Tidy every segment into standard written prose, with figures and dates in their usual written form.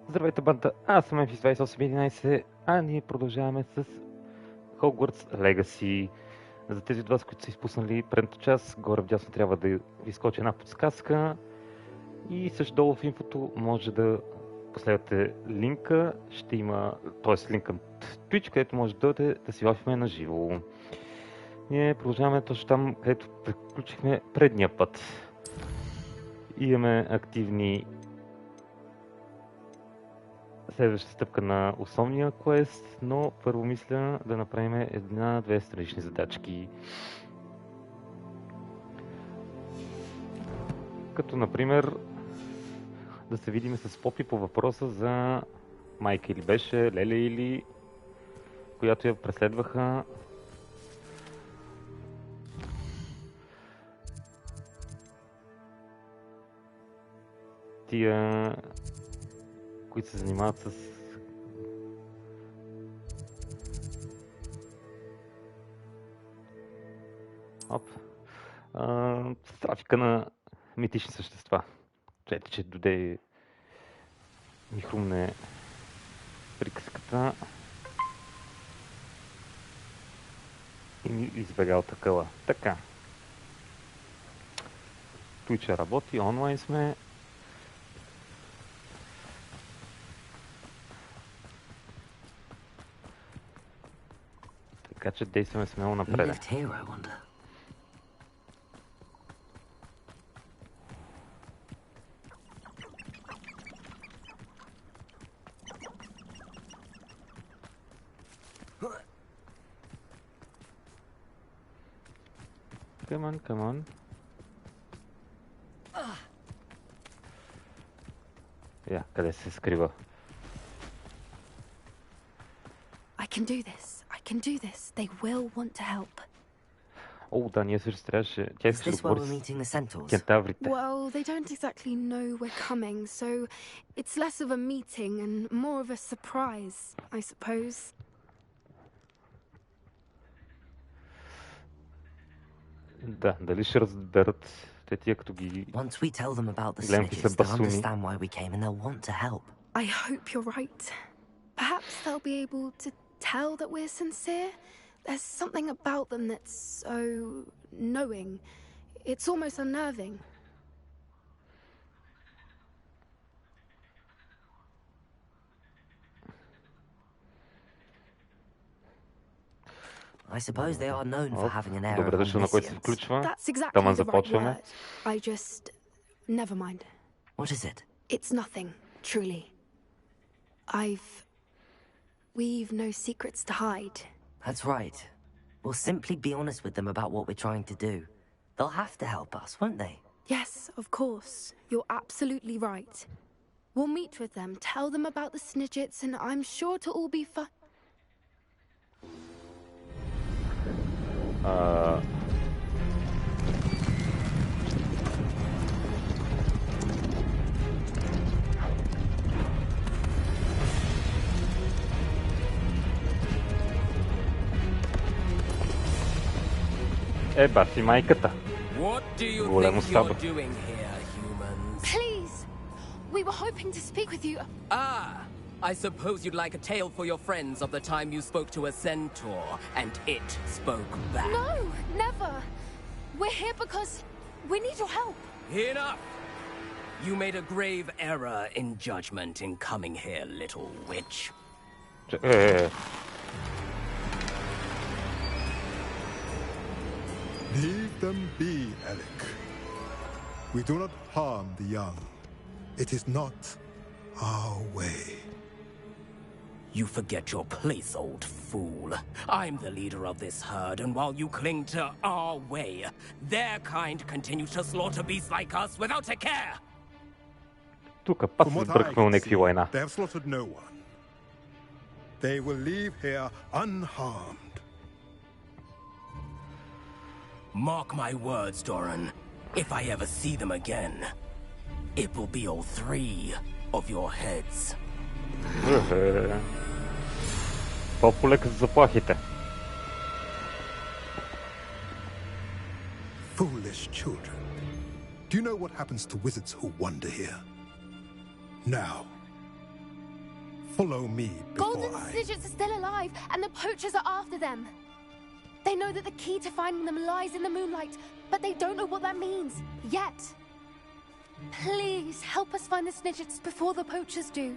Здравейте, банда! Аз съм F2811, а ние продължаваме с Hogwarts Legacy. За тези от вас, които са изпуснали предната част, горе вдясно трябва да ви скочи една подсказка и също долу в инфото може да последвате линка, ще има, т.е. линк към Twitch, където може да дойдете да си лафиме на живо. Ние продължаваме точно там, където приключихме предния път. Имаме активни следваща стъпка на основния квест, но първо мисля да направим една-две странични задачки. Като например да се видим с Попи по въпроса за майка или беше, Леле или, която я преследваха. Тия, които се занимават с с трафика на митични същества. Чете, че доде ми хрумне приказката и ми избегал такъва. Така. Twitch работи, онлайн сме. Така че действаме смело напред. Come on. Я, къде се скрива? I can do this. They will want to help. О, да, ние също трябваше. Тя искаше да говори с кентаврите. Well, they don't exactly know we're coming, so it's less of a meeting and more of a surprise, I suppose. Да, дали ще разберат те тия, като ги Once we tell them about the гледам какви са snitches, they'll басуни. understand why we came and they'll want to help. I hope you're right. Perhaps they'll be able to tell that we're sincere. There's something about them that's so knowing. It's almost unnerving. I suppose they are known for having an air Добре of дошъл на който се omniscience. включва. That's exactly Таман the right започваме. word. I just... Never mind. What is it? It's nothing, truly. We've no secrets to hide. That's right. We'll simply be honest with them about what we're trying to do. They'll have to help us, won't they? Yes, of course. You're absolutely right. We'll meet with them, tell them about the snidgets, and I'm sure to all be fun. Баси майката. Големо стабо. Please! We were hoping to speak with you. I suppose you'd like a tale for your friends of the time you spoke to a centaur and it spoke back. No, never. We're here because we need your help. Enough! You made a grave error in judgment in coming here, little witch. Leave them be, Alec. We do not harm the young. It is not our way. You forget your place, old fool. I'm the leader of this herd, and while you cling to our way, their kind continue to slaughter beasts like us without a care. Тука пак From се what I сбъркахме can някакви see, война. they have slaughtered no one. They will leave here unharmed. Mark my words, Doran. If I ever see them again, it will be all three of your heads. По-полека за заплахите. Foolish children. Do you know what happens to wizards who wander here? Now, Follow me before Golden Snidgets are still alive, and the poachers are after them. They know that the key to finding them lies in the moonlight, but they don't know what that means, yet. Please, help us find the Snidgets before the poachers do.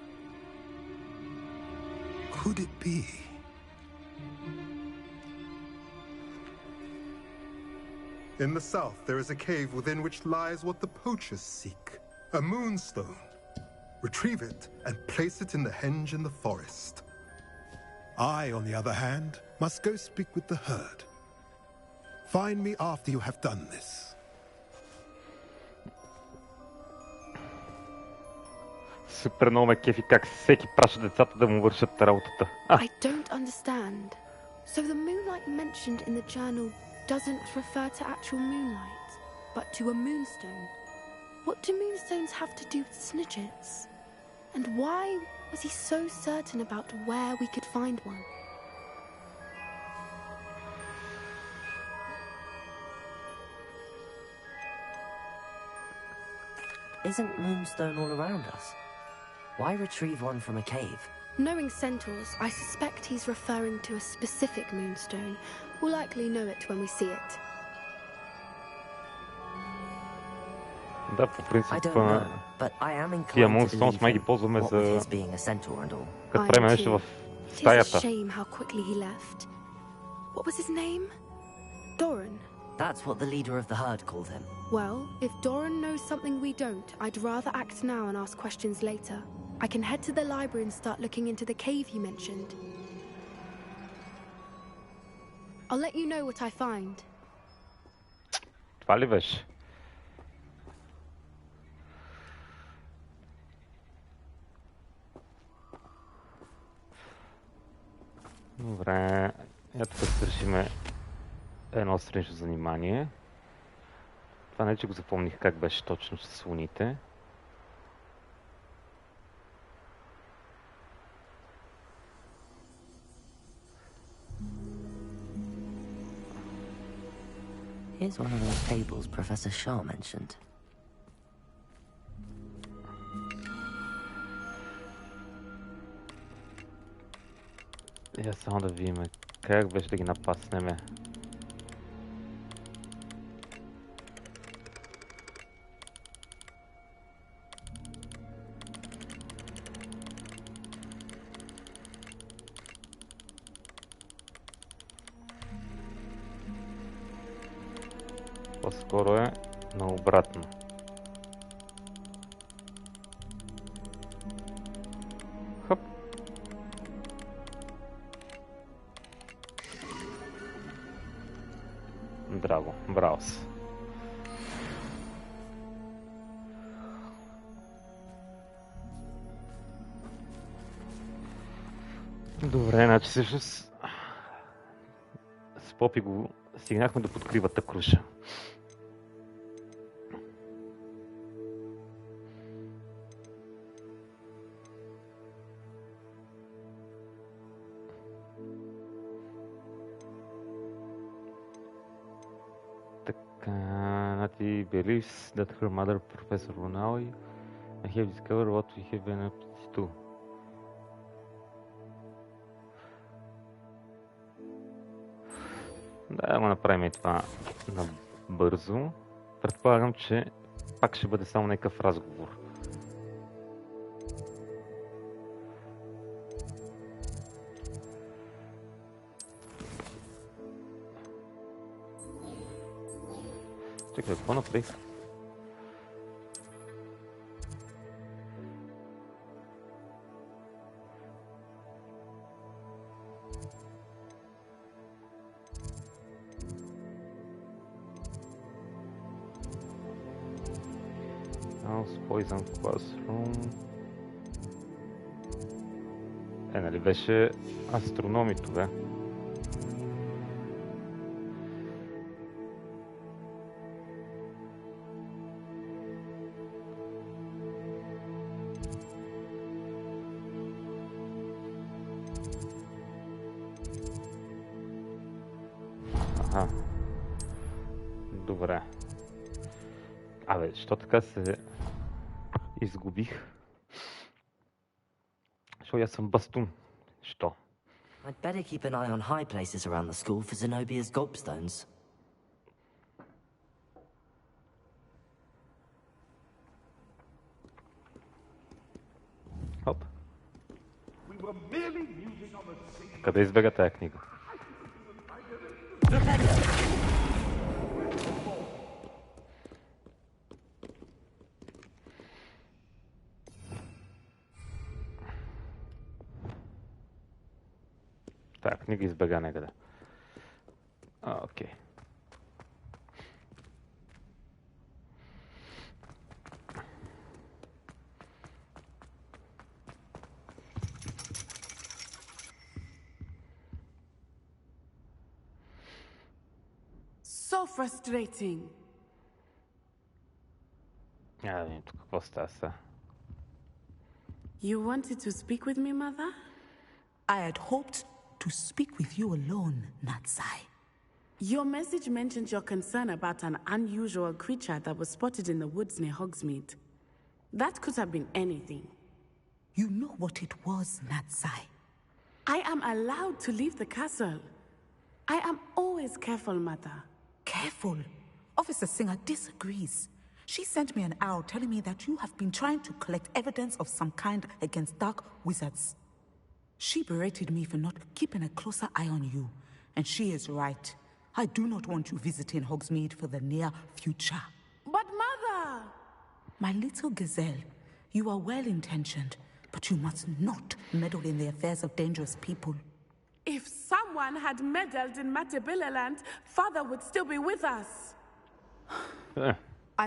Could it be? In the south, there is a cave within which lies what the poachers seek. A moonstone. Retrieve it and place it in the henge in the forest. I, on the other hand, must go speak with the herd. Find me after you have done this. Супер много ме кефи как всеки праща децата да му вършат работата. I don't understand. So the moonlight mentioned in the journal doesn't refer to actual moonlight, but to a moonstone. What do moonstones have to do with Snidgets? And why was he so certain about where we could find one? Isn't Moonstone all around us? Why retrieve one from a cave? Knowing centaurs, I suspect he's referring to a specific moonstone. We'll likely know it when we see it. Да, по I принцип, don't know, but I am тия inclined to Moonstones believe май ги him, ползваме what with за... his being a centaur and all. Като I правим am нещо too. в It is a стаята. shame how quickly he left. What was his name? Doran. That's what the leader of the herd called him. Well, if Doran knows something we don't, I'd rather act now and ask questions later. I can head to the library and start looking into the cave you mentioned. I'll let you know what I find. Това ли беше? Добре, ето да свършиме едно странично занимание. Това не че го запомних как беше точно с луните. Here's one of those tables Professor Shaw mentioned. Я само да видим как беше да ги напаснеме. По-скоро е наобратно. Хоп. Браво, браво си. Добре, значи всъщност с Попи го стигнахме до подкривата круша. Nati believes that her mother, Professor Ronawi, have discovered what we have been up to. Да го направим и това набързо. Предполагам, че пак ще бъде само някакъв разговор. Чакай, какво направих? Poison Classroom. Нали беше астрономи това? Аха. Добре. Абе, що така се изгубих? Що аз съм бастун? Що? I'd better keep an eye on high places around the school for Zenobia's gobstones. Хоп. Къде избега тая книга? Тая книга избега някъде. Окей. So frustrating. Да видим тук какво става сега. You wanted to speak with me, Mother? I had hoped to speak with you alone, Natsai. Your message mentioned your concern about an unusual creature that was spotted in the woods near Hogsmeade. That could have been anything. You know what it was, Natsai. I am allowed to leave the castle. I am always careful, Mother. Careful. Officer Singer disagrees. She sent me an owl telling me that you have been trying to collect evidence of some kind against dark wizards. She berated me for not keeping a closer eye on you, and she is right. I do not want you visiting Hogsmeade for the near future. But Mother! My little gazelle, you are well-intentioned, but you must not meddle in the affairs of dangerous people. If someone had meddled in Matabeleland, Father would still be with us.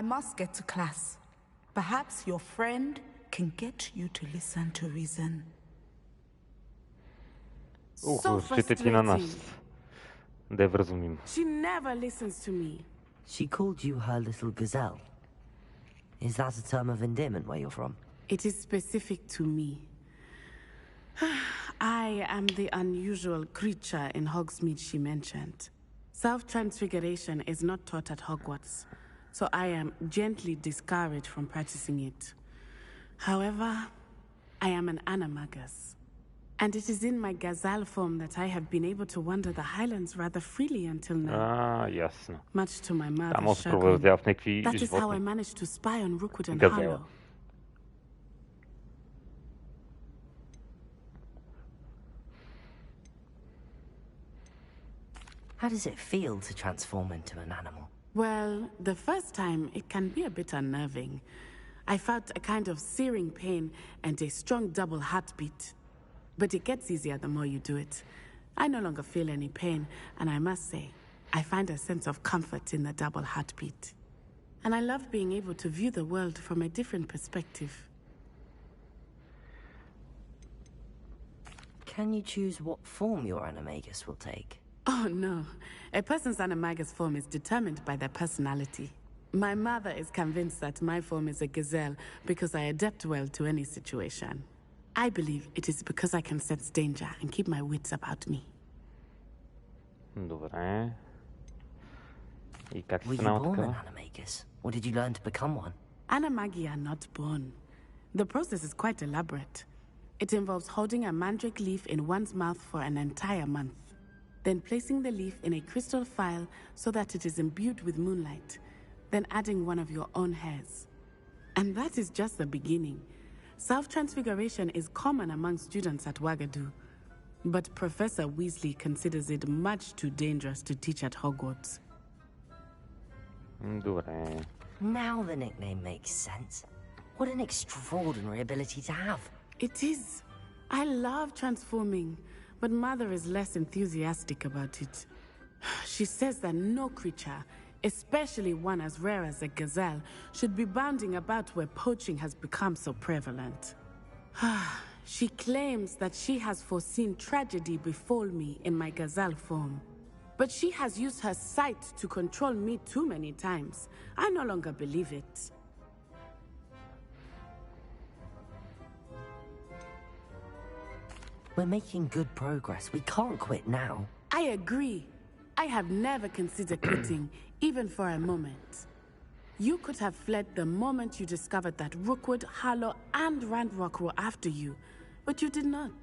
I must get to class. Perhaps your friend can get you to listen to reason. So Ще ти на нас. frustrating. Да я вразумим. She never listens to me. She called you her little gazelle. Is that a term of endearment where you're from? It is specific to me. I am the unusual creature in Hogsmeade she mentioned. Self-transfiguration is not taught at Hogwarts, so I am gently discouraged from practicing it. However, I am an animagus, and it is in my gazelle form that I have been able to wander the Highlands rather freely until now. Ясно. Much to my Там mother's се провъздя в някакви That is how I животни. managed to spy on Rookwood and Gazelle. Harlow. How does it feel to transform into an animal? Well, the first time it can be a bit unnerving. I felt a kind of searing pain and a strong double heartbeat. But it gets easier the more you do it. I no longer feel any pain, and I must say, I find a sense of comfort in the double heartbeat. And I love being able to view the world from a different perspective. Can you choose what form your animagus will take? Oh no, a person's animagus form is determined by their personality. My mother is convinced that my form is a gazelle because I adapt well to any situation. I believe it is because I can sense danger and keep my wits about me. Добре. И как Were се you стана born an така? animagus? Or did you learn to become one? Animagi are not born. The process is quite elaborate. It involves holding a mandrake leaf in one's mouth for an entire month, then placing the leaf in a crystal phial so that it is imbued with moonlight, then adding one of your own hairs. And that is just the beginning. Self-transfiguration is common among students at Wagadu, but Professor Weasley considers it much too dangerous to teach at Hogwarts. Добре. Now the nickname makes sense. What an extraordinary ability to have. It is. I love transforming, but Mother is less enthusiastic about it. She says that no creature, especially one as rare as a gazelle, should be bounding about where poaching has become so prevalent. She claims that she has foreseen tragedy befall me in my gazelle form. But she has used her sight to control me too many times. I no longer believe it. We're making good progress. We can't quit now. I agree. I have never considered quitting, even for a moment. You could have fled the moment you discovered that Rookwood, Harlow, and Randrock were after you. but you did not.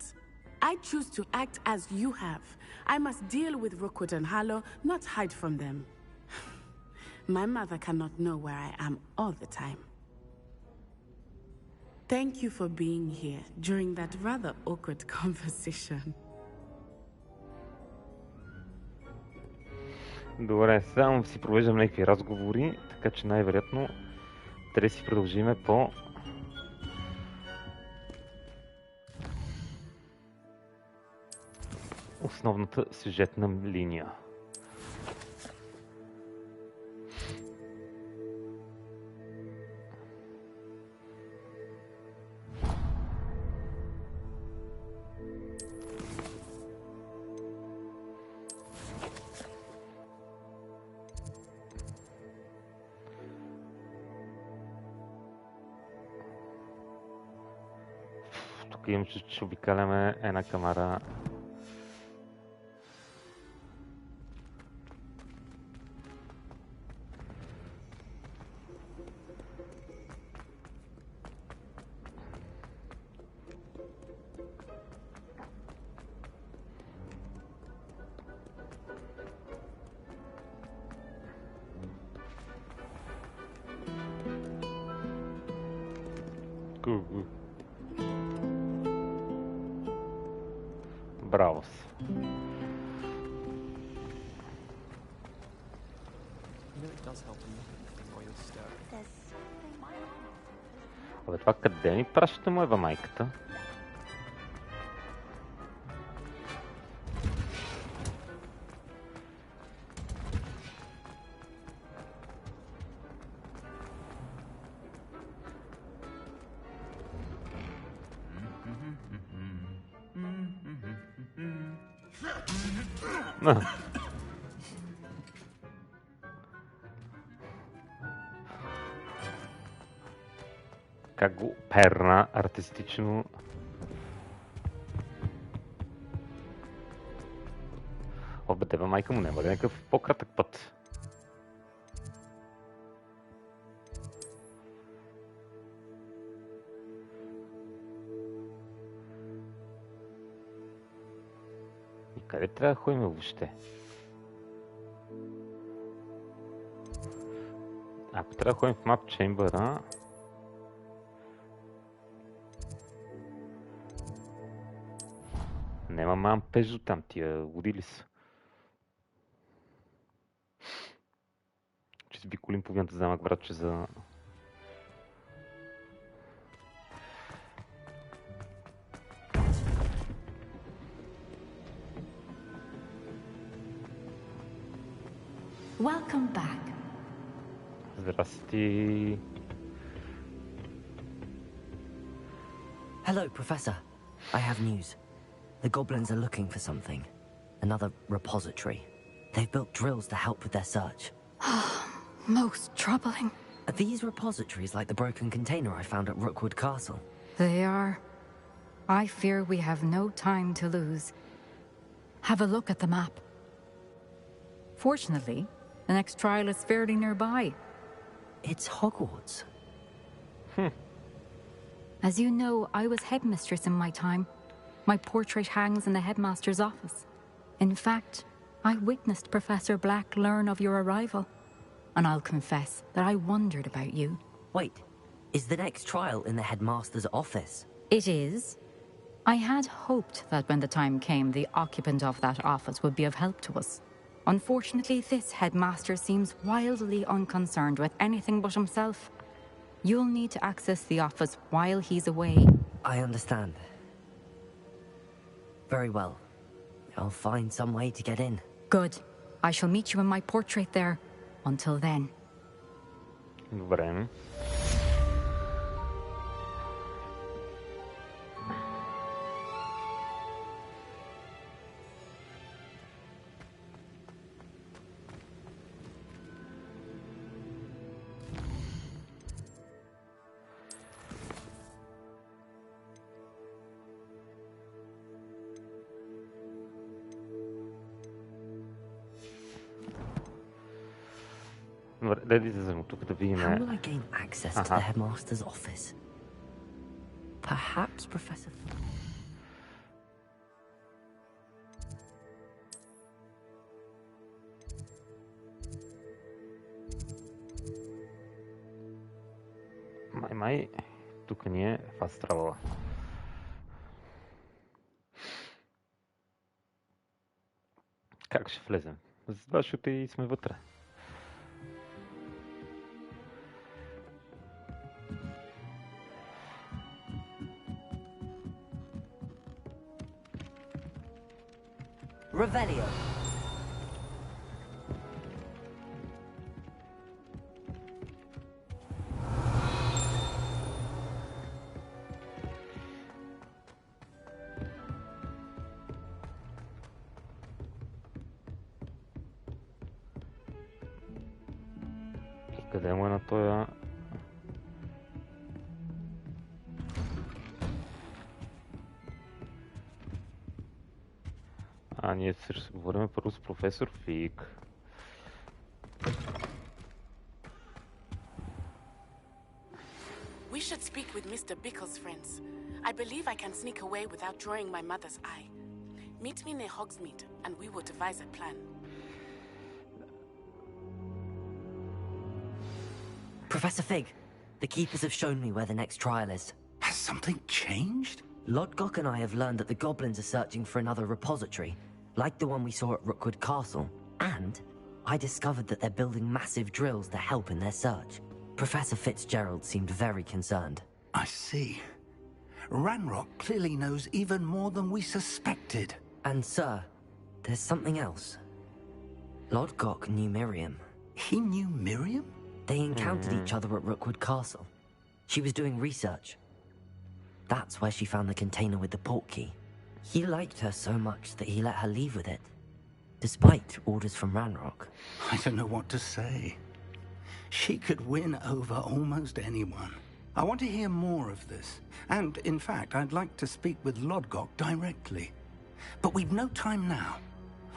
I choose to act as you have. I must deal with Rookwood and Harlow, not hide from them. My mother cannot know where I am all the time. Thank you for being here during that rather awkward conversation. Добре, само си провеждам някакви разговори, така че най-вероятно трябва да си продължиме по основната сюжетна линия. Тук имам, че обикаляме една камара. Браво си. Абе, това къде ми пращате моева майката? Как го перна артистично. Обедева майка му, не бъде някакъв по-кратък път. И къде трябва да ходим въобще? Ако трябва да ходим в мап чембъра... Нема мам пежо там, тия води ли са? Че си биколим половината замък, братче, за... Welcome back. Здрасти. Hello, Professor. I have news. The goblins are looking for something. Another repository. They've built drills to help with their search. Most troubling. Are these repositories like the broken container I found at Rookwood Castle? They are. I fear we have no time to lose. Have a look at the map. Fortunately, the next trial is fairly nearby. It's Hogwarts. As you know, I was headmistress in my time. My portrait hangs in the headmaster's office. In fact, I witnessed Professor Black learn of your arrival. And I'll confess that I wondered about you. Wait, is the next trial in the headmaster's office? It is. I had hoped that when the time came, the occupant of that office would be of help to us. Unfortunately, this headmaster seems wildly unconcerned with anything but himself. You'll need to access the office while he's away. I understand. Very well. I'll find some way to get in. Good. I shall meet you in my portrait there. Until then. Добре. Да излезем тук да видим. How will I gain access to the headmaster's office? Perhaps Professor... Май, тук ни е фаст травела. Как ще влезем? За това, защото и сме вътре. Revelio. И къде му е на тоя? Ние ще се говорим първо с професор Фиг. We should speak with Mr. Bickle's friends. I believe I can sneak away without drawing my mother's eye. Meet me near Hogsmeade, and we will devise a plan. Professor Fig, the keepers have shown me where the next trial is. Has something changed? Lodgok and I have learned that the goblins are searching for another repository, like the one we saw at Rookwood Castle. And I discovered that they're building massive drills to help in their search. Professor Fitzgerald seemed very concerned. I see. Ranrock clearly knows even more than we suspected. And sir, there's something else. Lodgok knew Miriam. He knew Miriam? They encountered each other at Rookwood Castle. She was doing research. That's where she found the container with the port key. He liked her so much that he let her leave with it, despite orders from Ranrock. I don't know what to say. She could win over almost anyone. I want to hear more of this. And, in fact, I'd like to speak with Lodgok directly. But we've no time now.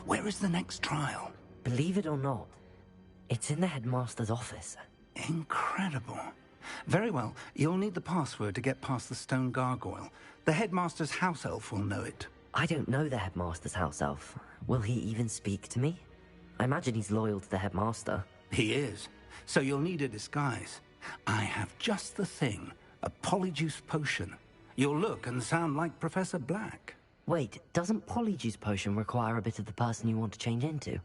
Where is the next trial? Believe it or not, it's in the headmaster's office. Incredible. Very well. You'll need the password to get past the stone gargoyle. The headmaster's house elf will know it. I don't know the headmaster's house elf. Will he even speak to me? I imagine he's loyal to the headmaster. He is. So you'll need a disguise. I have just the thing. A polyjuice potion. You'll look and sound like Professor Black. Wait, doesn't polyjuice potion require a bit of the person you want to change into?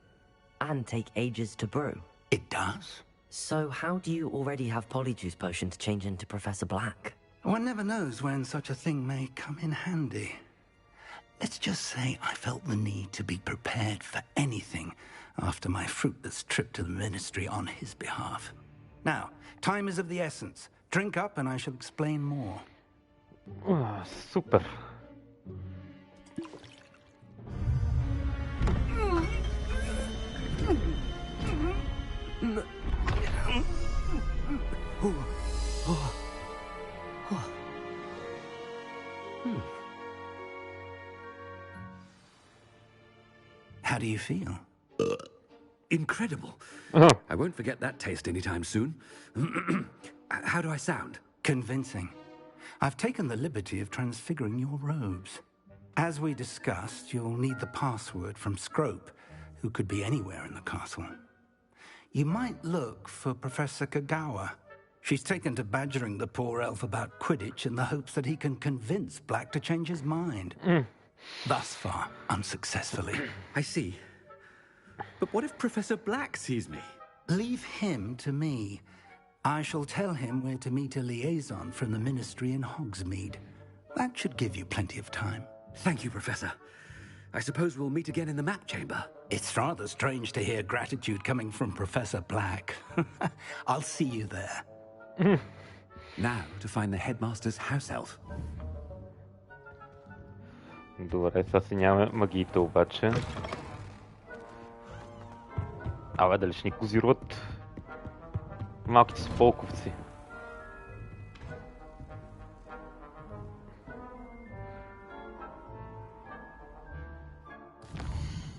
And take ages to brew? It does. So how do you already have polyjuice potion to change into Professor Black? One never knows when such a thing may come in handy. Let's just say I felt the need to be prepared for anything after my fruitless trip to the ministry on his behalf. Now, time is of the essence. Drink up and I shall explain more. Супер. How do you feel? Incredible. I won't forget that taste anytime soon. How do I sound? Convincing. I've taken the liberty of transfiguring your robes. As we discussed, you'll need the password from Scrope, who could be anywhere in the castle. You might look for Professor Kagawa. She's taken to badgering the poor elf about Quidditch in the hopes that he can convince Black to change his mind. Thus far, unsuccessfully. I see. But what if Professor Black sees me? Leave him to me. I shall tell him where to meet a liaison from the ministry in Hogsmeade. That should give you plenty of time. Thank you, Professor. I suppose we'll meet again in the map chamber. It's rather strange to hear gratitude coming from Professor Black. I'll see you there. Now to find the headmaster's house elf. Добре, сега си нямаме магиите обаче. Абе, дали ще ни козируват малките си полковци?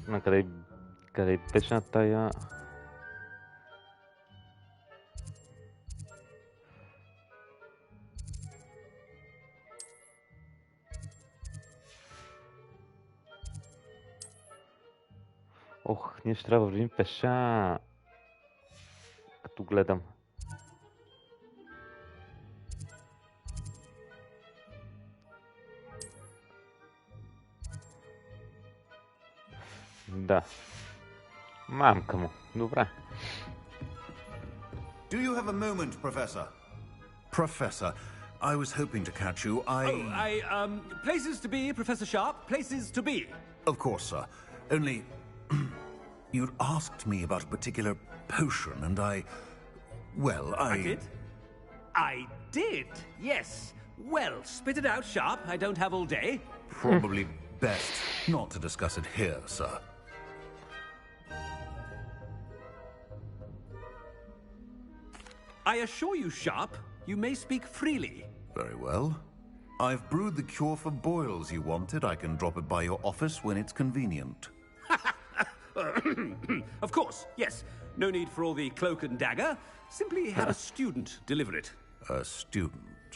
На къде беше на тая... Ох, ние ще трябва да вървим пеша, като гледам. Да. Мамка му. Добре. Do you have a moment, Professor? Professor, I was hoping to catch you. Places to be, Professor Sharp. Places to be. Of course, sir. Only, you'd asked me about a particular potion, and I did? I did, yes. Well, spit it out, Sharp. I don't have all day. Probably best not to discuss it here, sir. I assure you, Sharp, you may speak freely. Very well. I've brewed the cure for boils you wanted. I can drop it by your office when it's convenient. Of course, yes. No need for all the cloak and dagger. Simply have a student deliver it. A student.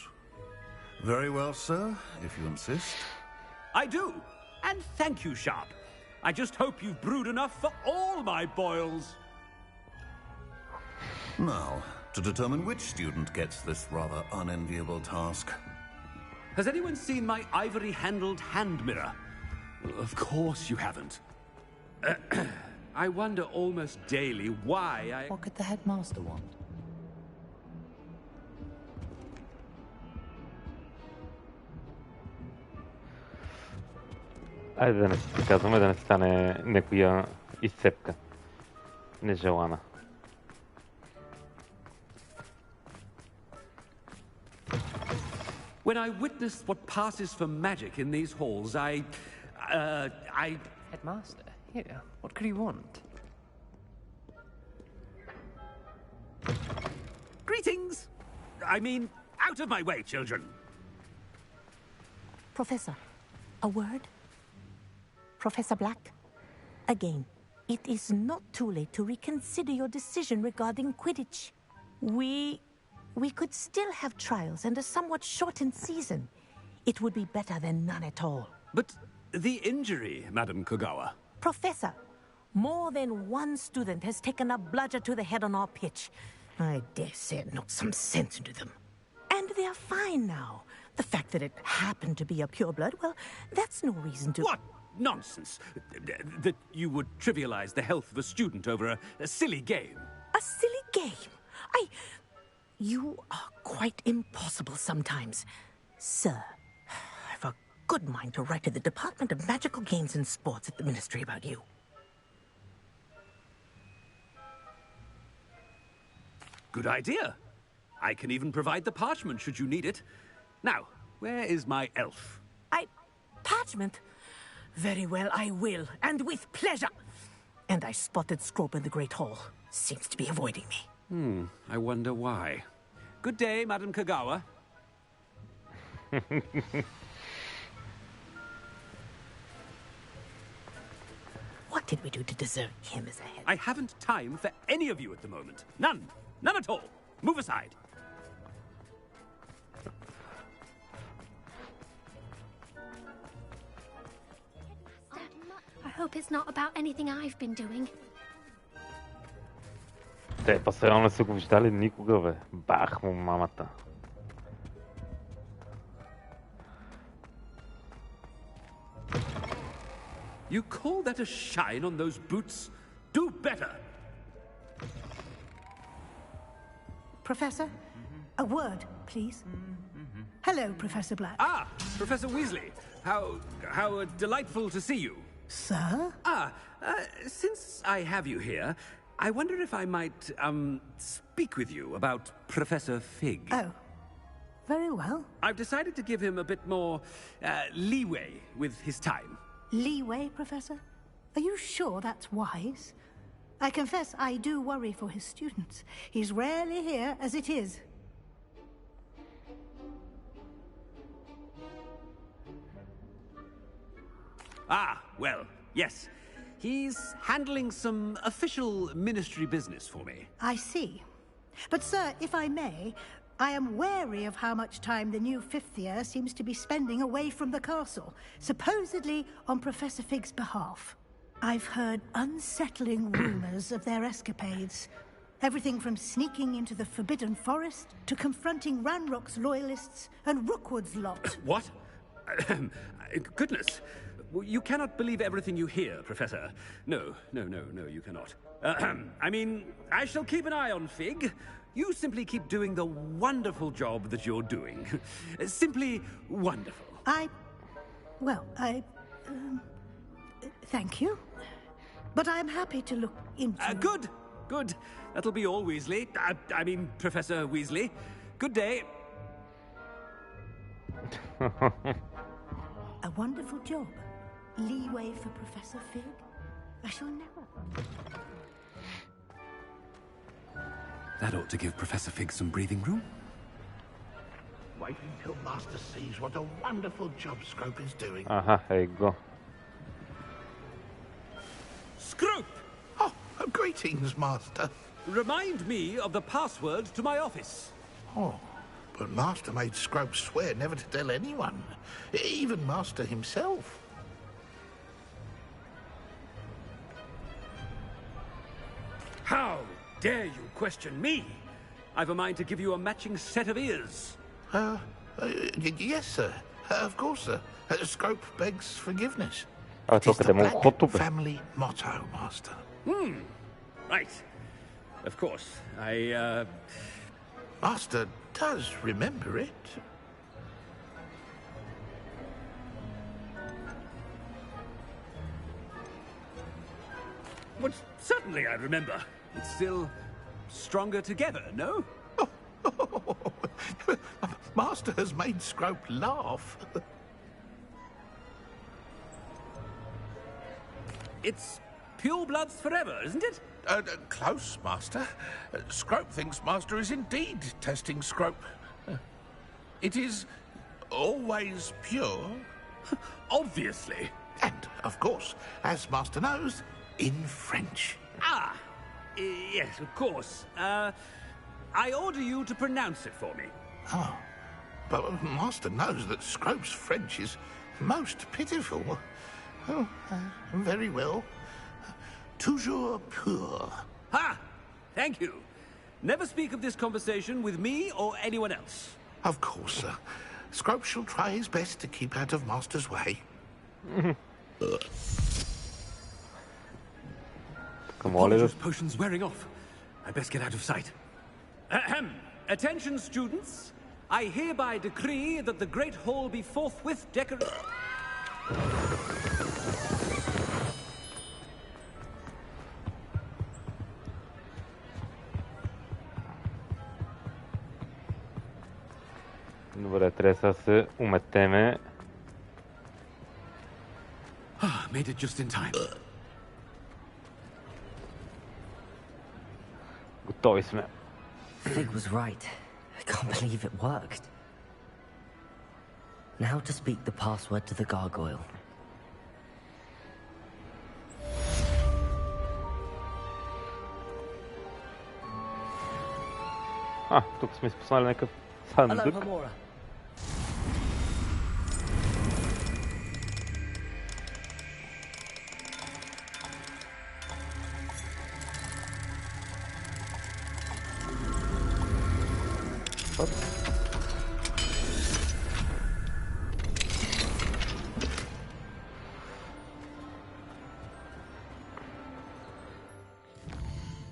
Very well, sir, if you insist. I do. And thank you, Sharp. I just hope you've brewed enough for all my boils. Now, to determine which student gets this rather unenviable task. Has anyone seen my ivory-handled hand mirror? Of course you haven't. I wonder almost daily why I... What could the headmaster want? Айде да не се приказваме, да не стане някоя изцепка. Нежелана. When I witness what passes for magic in these halls, I... Headmaster, here, what could he want? Greetings! I mean, out of my way, children! Professor, a word? Professor Black? Again, it is not too late to reconsider your decision regarding Quidditch. We could still have trials and a somewhat shortened season. It would be better than none at all. But the injury, Madam Kogawa... Professor, more than one student has taken a bludger to the head on our pitch. I dare say it knocked some sense into them. And they are fine now. The fact that it happened to be a pureblood, well, that's no reason to... What nonsense! That you would trivialize the health of a student over a silly game. A silly game? You are quite impossible sometimes. Sir, I've a good mind to write to the Department of Magical Games and Sports at the Ministry about you. Good idea. I can even provide the parchment should you need it. Now, where is my elf? Parchment? Very well, I will, and with pleasure. And I spotted Scrope in the Great Hall. Seems to be avoiding me. I wonder why. Good day, Madam Kogawa. What did we do to deserve him as a head? I haven't time for any of you at the moment. None. None at all. Move aside. I hope it's not about anything I've been doing. Те постоянно не са го виждали никога, бе. Бах му мамата. You call that a shine on those boots? Do better! Professor, a word, please. Hello, Professor Black. Ah, Professor Weasley. How delightful to see you. Sir? Since I have you here, I wonder if I might, speak with you about Professor Fig. Oh, very well. I've decided to give him a bit more, leeway with his time. Leeway, Professor? Are you sure that's wise? I confess I do worry for his students. He's rarely here as it is. Well, yes. He's handling some official ministry business for me. I see. But, sir, if I may, I am wary of how much time the new fifth year seems to be spending away from the castle, supposedly on Professor Fig's behalf. I've heard unsettling rumors of their escapades. Everything from sneaking into the Forbidden Forest to confronting Ranrock's loyalists and Rookwood's lot. What? Goodness. You cannot believe everything you hear, Professor. No, you cannot. I mean, I shall keep an eye on Fig. You simply keep doing the wonderful job that you're doing. Simply wonderful. Thank you. But I'm happy to look into... Good. That'll be all, Weasley. I mean, Professor Weasley. Good day. A wonderful job. Leeway for Professor Fig? I shall never... That ought to give Professor Fig some breathing room. Wait until Master sees what a wonderful job Scrope is doing. There you go. Scrope! Oh, greetings, Master. Remind me of the password to my office. Oh, but Master made Scrope swear never to tell anyone, even Master himself. How dare you question me? I've a mind to give you a matching set of ears. Yes, sir. Of course, sir. Scrope begs forgiveness. It is the Black family motto, Master. Right. Of course. Master does remember it. But certainly I remember. It's still stronger together, no? Master has made Scrope laugh. It's pure bloods forever, isn't it? Close, Master. Scrope thinks Master is indeed testing Scrope. It is always pure. Obviously. And, of course, as Master knows, in French. Yes, of course. I order you to pronounce it for me. Oh, but Master knows that Scrope's French is most pitiful. Oh, very well. Toujours pur. Ha! Thank you. Never speak of this conversation with me or anyone else. Of course, sir. Scrope shall try his best to keep out of Master's way. Come on, little. Potion's wearing off. I best get out of sight. Ahem. Attention, students. I hereby decree that the Great Hall be forthwith decorated. Добре, трябва да се уметеме. Made it just in time. Готови сме. Fig was right. I can't believe it worked. Now to speak the password to the gargoyle. Тук сме изпуснали някакъв сандък.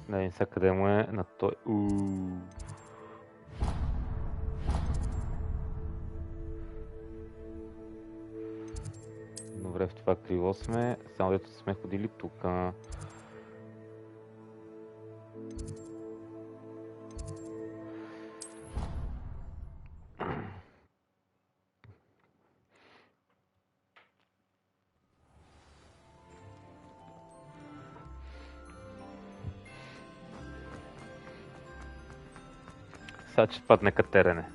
Да видим сега къде му е на той. Добре, в това крило сме, само дето сме ходили тук. Сега ще падне катерене.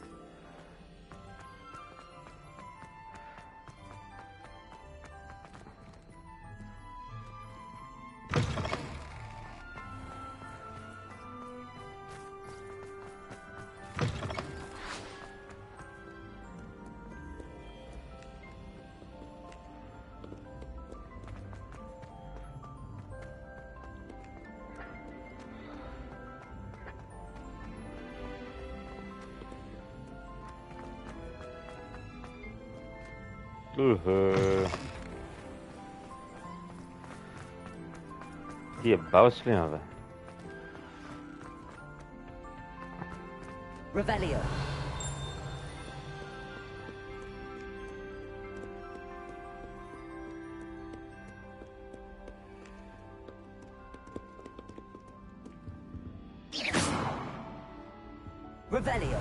Ти ебаваш ли ме, бе? Revelio. Revelio.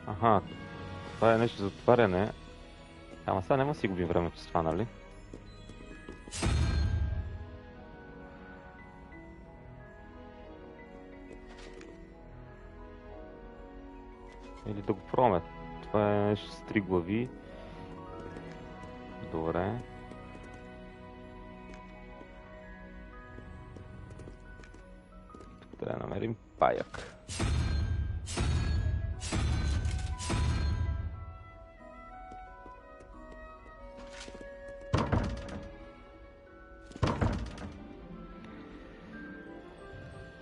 Аха, това е нещо за отваряне. Ама сега няма си губим времето с това, нали? Или да го пробваме. Това е нещо с 3 глави. Добре. Тук трябва да намерим паяк.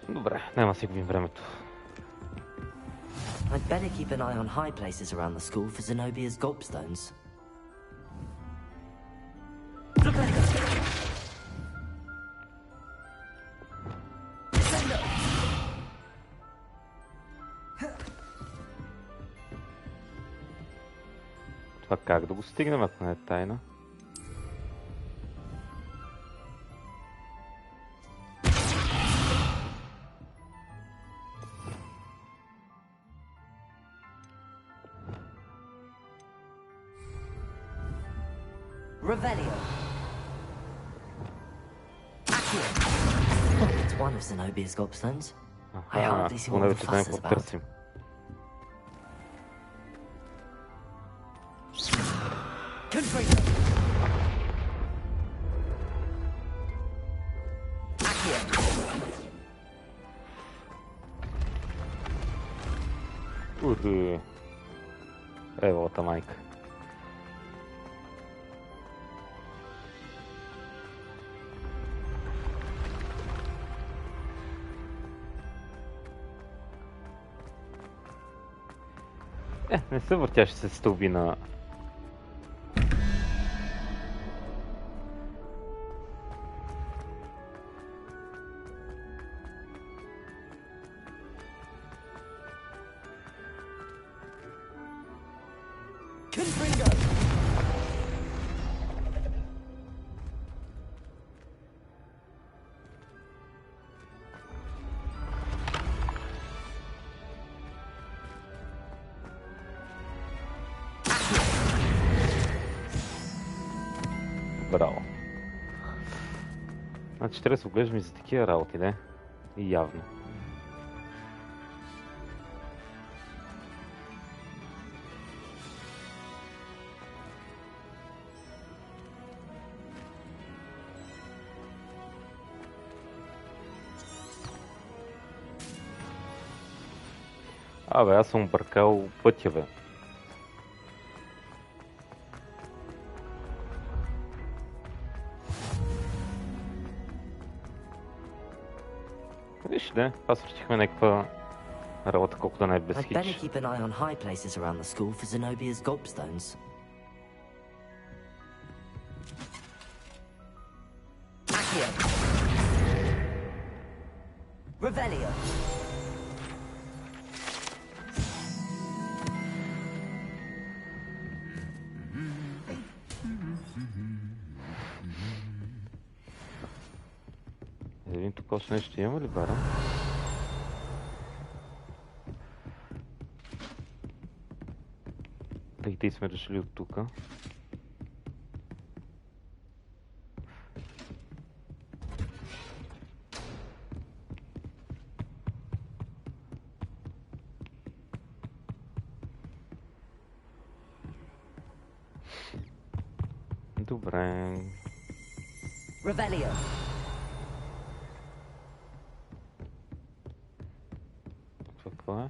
Добре, няма да си губим времето. I'd better keep an eye on high places around the school for Zenobia's gobstones. Това как да го стигнем, ако не е тайна? Revelio. It's one of Zenobia's gobstones. I hardly see what the fuss is about. Confringo. Уху. Еволата майка. Не са въртящи се стълби на... Браво. Значи трябва да се оглеждаме за такива работи, не? И явно. Абе, аз съм бъркал пътя, бе. Виж ли, аз свършихме някаква работа, колко да не е без хич. I'd better keep an eye on high places around the school for Zenobia's gobstones. Accio. Revelio. Да видим тук още нещо има ли, бара? Тъй сме дошли от тука. Добре. Revelio. Какво е?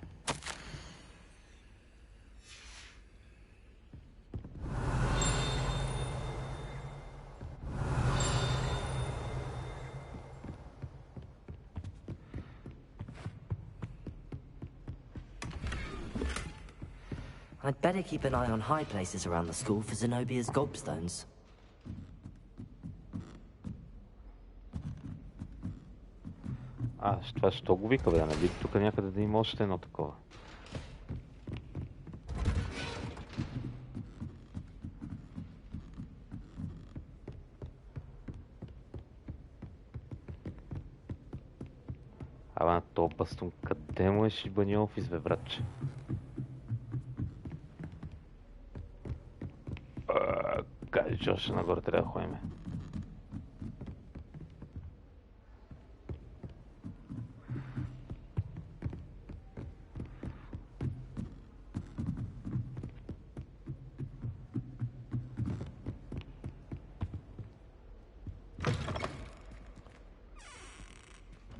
I'd better keep an eye on high places around the school for Zenobia's gobstones. Това що го вика, бе? Нали тук някъде да има още едно такова. На то бастун, къде му е шибания офис, бе, братче? Кажи, че още нагоре трябва да ходим.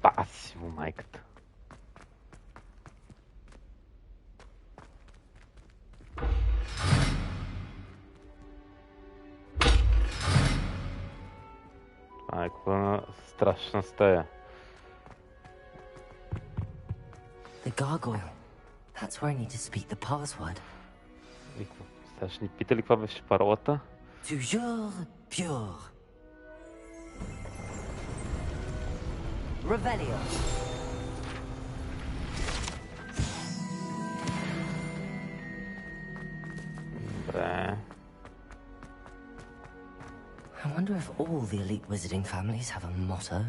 Паси му майката. Това е каква страшна стая. The gargoyle. That's where I need to speak the password. Сега ще ни питали каква беше паролата? Toujours pure. Revelio. Добре. I wonder if all the elite wizarding families have a motto.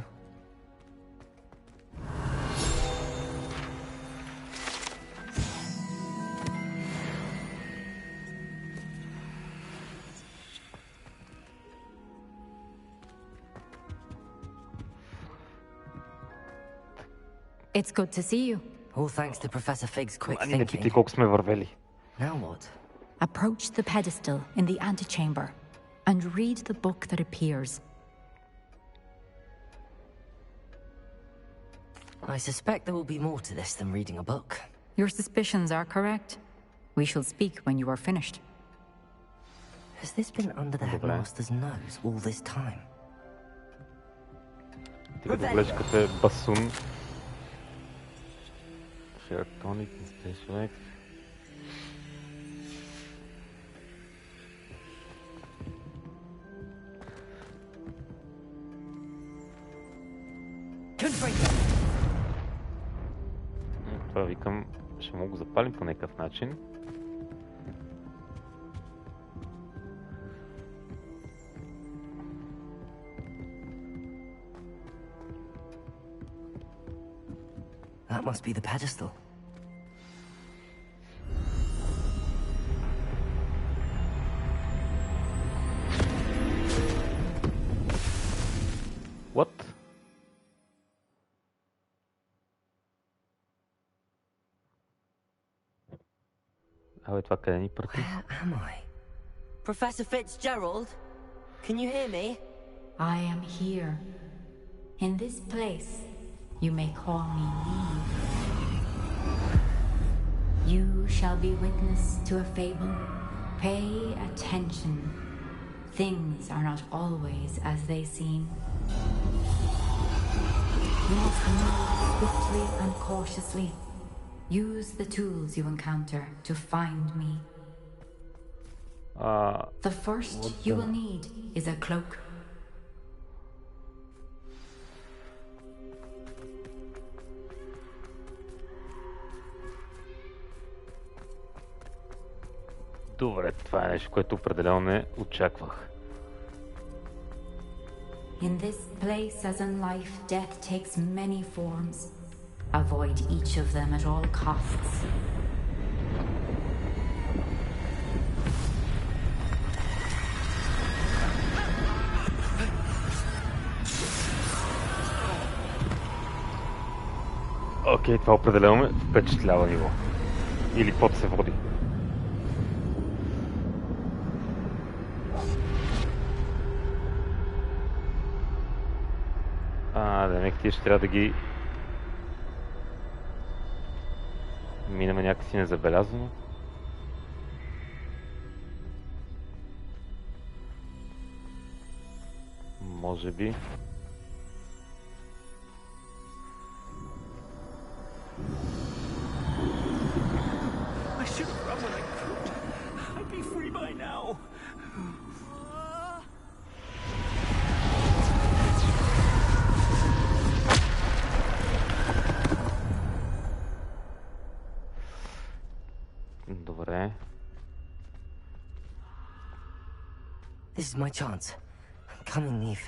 It's good to see you. All thanks to Professor Fig's quick Не thinking. питай колко сме вървели. Now what? Approach the pedestal in the antechamber and read the book that appears. I suspect there will be more to this than reading a book. Your suspicions are correct. We shall speak when you are finished. Has this been under the headmaster's nose all this time? Тига да влезеш като е басун. Шертоник, инстинчовек. Това викам, ще мога го запалим по някакъв начин. That must be the pedestal. What? Абе, това къде ни прати? Where am I? Professor Fitzgerald? Can you hear me? I am here. In this place, you may call me Eve. You shall be witness to a fable. Pay attention. Things are not always as they seem. You must move swiftly and cautiously. Use the tools you encounter to find me. The first you will need is a cloak. Добре, това е нещо, което определено не очаквах. In this place, as in life, death takes many forms. Avoid each of them at all costs. Окей, това определено ме впечатлява ниво. Или каквото се води. Демек тия ще трябва да ги минаме някакси незабелязано. Може би. I should have run when I could. I'd be free by now. Добре. This is my chance. Come and leave.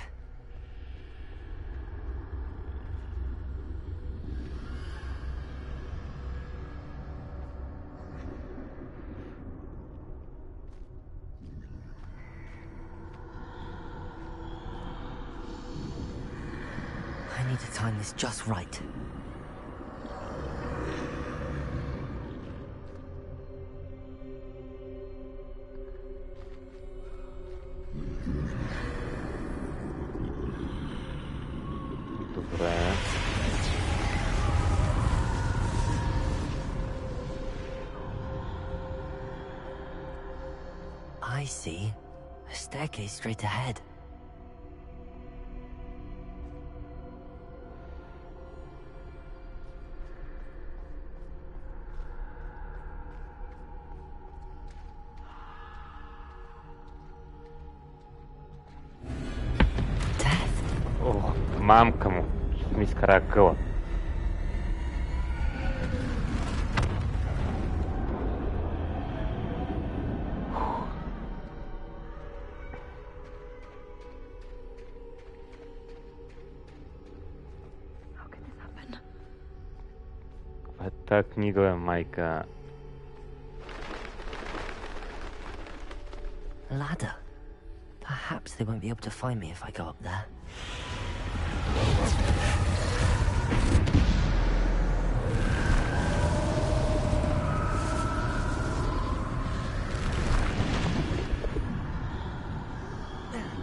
I need to time this just right. Добре. I see. A staircase straight ahead. Мамка му ми изкара къла. Каква е тая книга, бе, майка? Ladder. Perhaps they won't be able to find me if I go up there.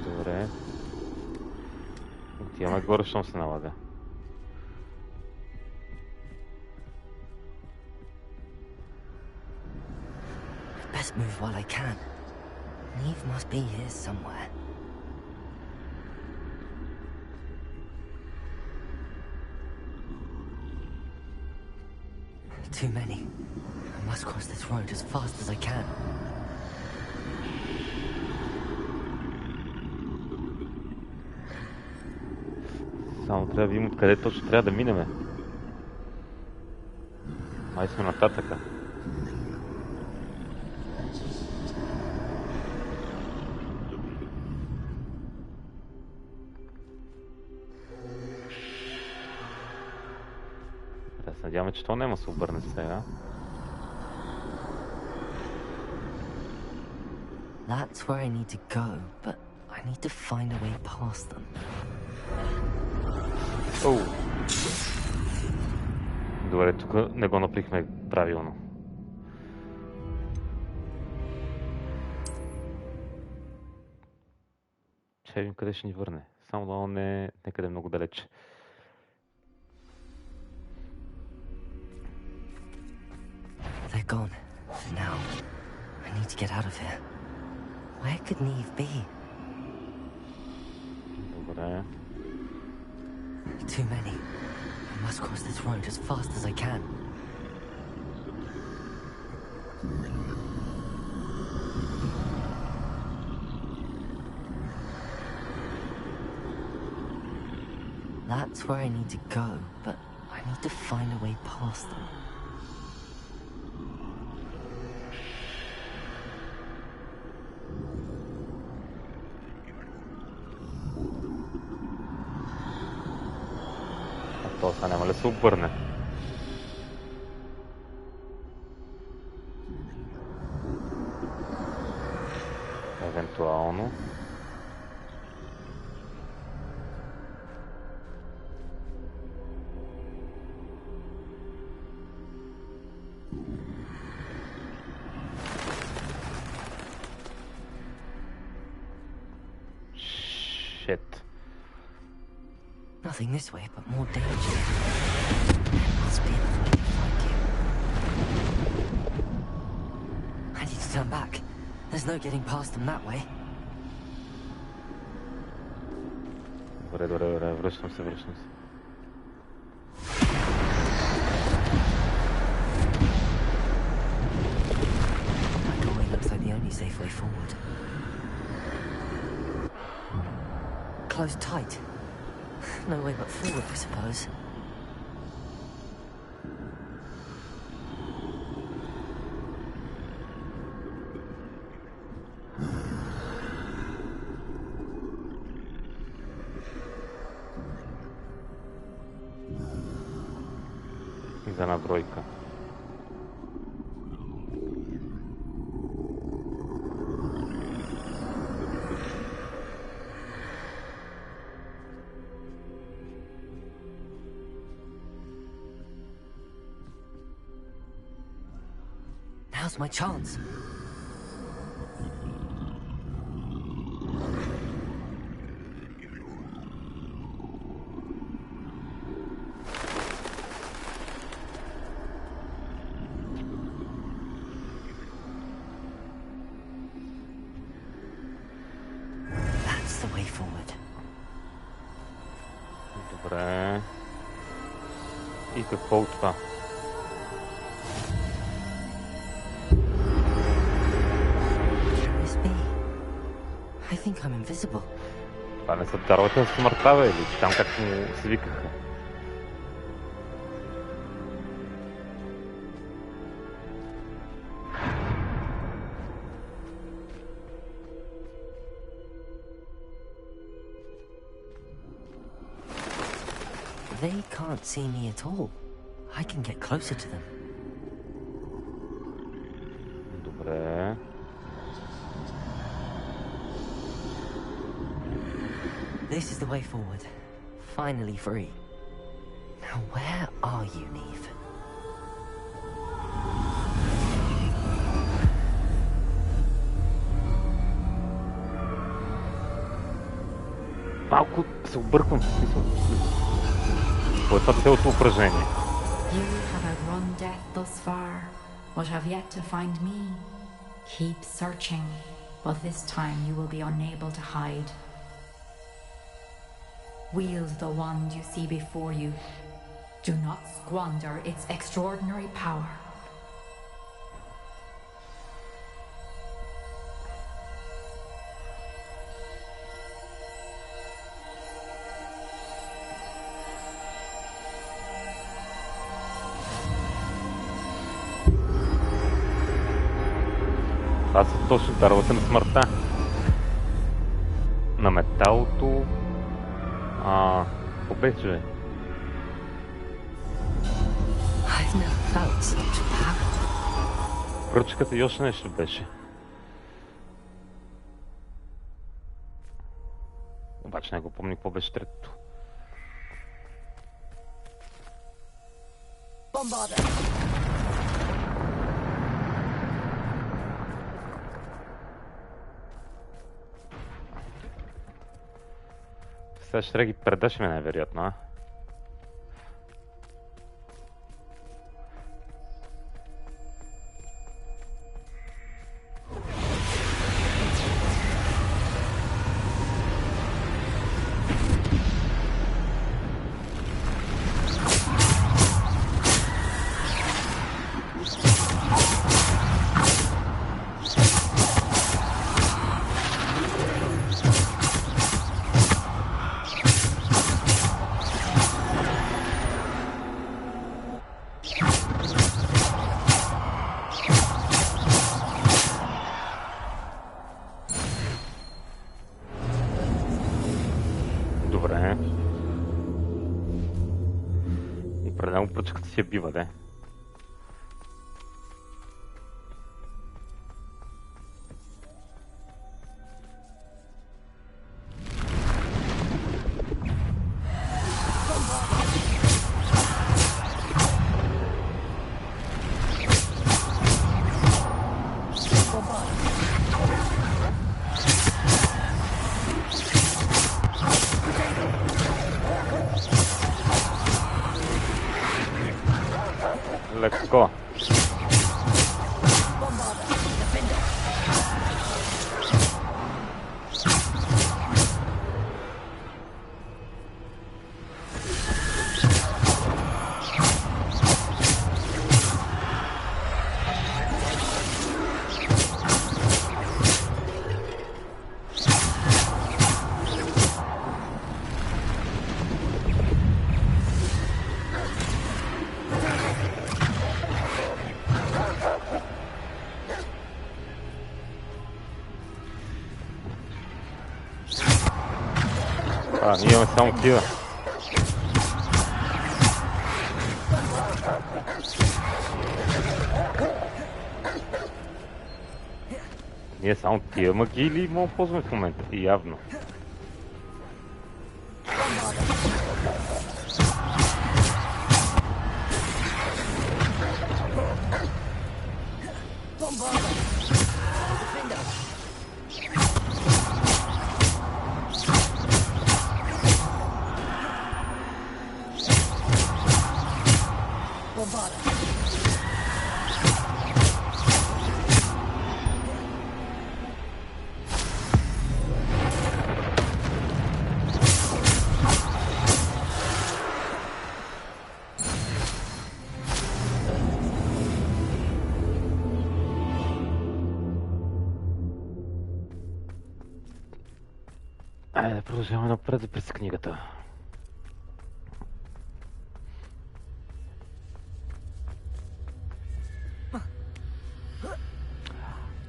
Добре. Отиваме горе, щом се налага. Best move while I can. Neve must be here somewhere. Too many. I must cross this road as fast as I can. Само трябва да видим откъде точно трябва да минеме. Май сме нататъка. Да се надяваме, че то няма се обърне сега. That's where I need to go, but I need to find a way past them. Добре, тук не го направихме правилно. Ще видим къде ще ни върне. Само да не е некъде много далече. They're gone. For now. I need to get out of here. Where could Neve be? Добре. Too many. I must cross this road as fast as I can. That's where I need to go, but I need to find a way past them. Това няма ли се обърне? Евентуално. Nothing this way, but more danger. There must be another way to find you. I need to turn back. There's no getting past them that way. Добре, връщам се. That doorway looks like the only safe way forward. Closed tight. No way but forward, I suppose. За една бройка. Now's my chance. That's the way forward. Добре. И какво от това? I think I'm invisible. Това не са даровете на смъртта, бе, или там както му се викаха. They can't see me at all. I can get closer to them. Добре. This is the way forward. Finally free. Now where are you, Neve? Малко се обърквам, в смисъл. Какво е това цялото упражнение? You have outrun death thus far, but have yet to find me. Keep searching, but this time you will be unable to hide. Wield the wand you see before you. Do not squander its extraordinary power. Това са точно даровете на смъртта. На металото. Побече. Пръчката и още нещо беше. Обаче не го помня какво беше третото. Бомбарда! Сега ще трябва да ги предаш ме най-вероятно, а? Определено пръчката си я бива, де. такова. Ние имаме само такива. Ние само тия магии ли мога да ползваме в момента? И явно. Да продължаваме напред през книгата.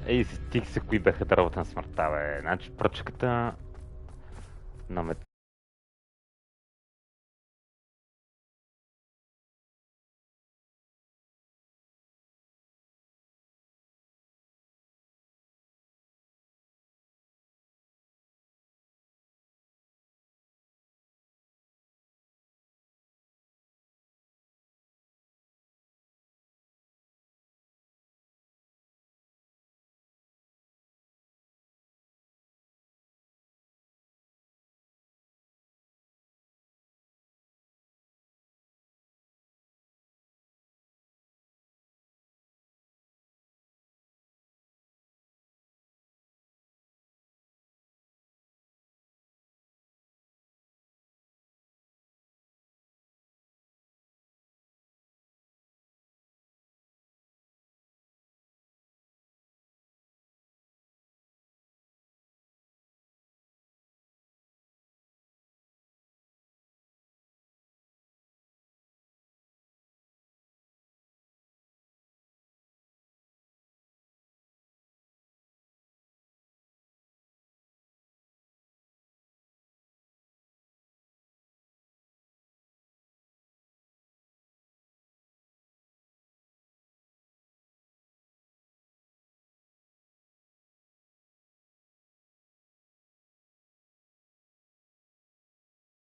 Ей, стих се кои бяха даровете на смъртта, бе. Значи пръчката на